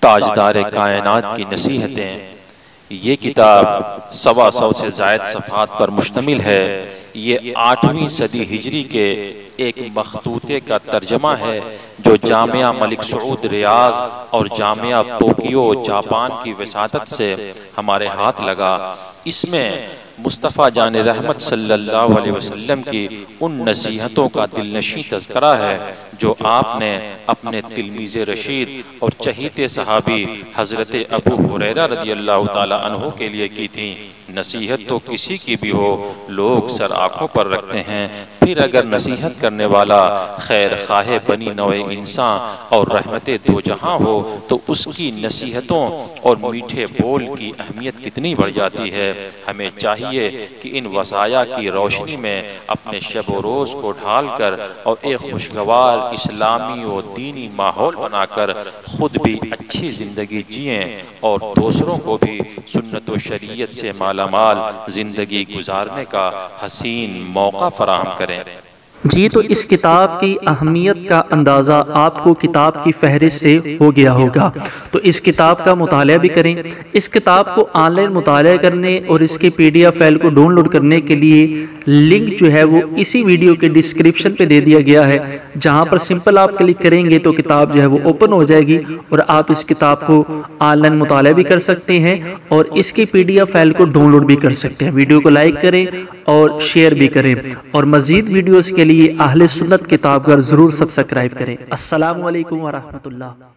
تاجدار کائنات کی نصیحتیں۔ یہ کتاب 125 سے زائد صفحات پر مشتمل ہے۔ یہ 8ویں صدی ہجری کے ایک مخطوطے کا ترجمہ ہے جو جامعہ ملک سعود ریاض اور جامعہ ٹوکیو جاپان کی وساطت سے ہمارے ہاتھ لگا۔ اس میں مصطفیٰ جان رحمت صلی اللہ علیہ وسلم کی ان نصیحتوں کا دلنشیں تذکرہ ہے جو آپ نے اپنے تلمیذ رشید اور چہیتے صحابی حضرت ابو ہریرہ رضی اللہ تعالی عنہ کے لیے کی تھیں۔ نصیحت تو کسی کی بھی ہو، لوگ سر آنکھوں پر رکھتے ہیں، پھر اگر نصیحت کرنے والا خیر خواہ بنی نوع انسان اور رحمت دو جہاں ہو تو اس کی نصیحتوں اور میٹھے بول کی اہمیت کتنی بڑھ جاتی ہے۔ ہمیں چاہیے کہ ان وصایا کی روشنی میں اپنے شب و روز کو ڈھال کر اور ایک خوشگوار اسلامی و دینی ماحول بنا کر خود بھی اچھی زندگی جئیں اور دوسروں کو بھی سنت و شریعت سے مالا مال زندگی گزارنے کا حسین موقع فراہم کریں۔ جی تو اس کتاب کی اہمیت کا اندازہ آپ کو کتاب کی فہرست سے ہو گیا ہوگا، تو اس کتاب کا مطالعہ بھی کریں۔ اس کتاب کو آن لائن مطالعہ کرنے اور اس کے PDF فائل کو ڈاؤن لوڈ کرنے کے لیے لنک جو ہے وہ اسی ویڈیو کے ڈسکرپشن پہ دے دیا گیا ہے، جہاں پر سمپل آپ کلک کریں گے تو کتاب جو ہے وہ اوپن ہو جائے گی اور آپ اس کتاب کو آن لائن مطالعہ بھی کر سکتے ہیں اور اس کی PDF فائل کو ڈاؤن لوڈ بھی کر سکتے ہیں۔ ویڈیو کو لائک کریں اور شیئر بھی کریں اور مزید ویڈیوز کے لیے اہل سنت کتاب گھر ضرور سبسکرائب کریں۔ السلام علیکم ورحمۃ اللہ۔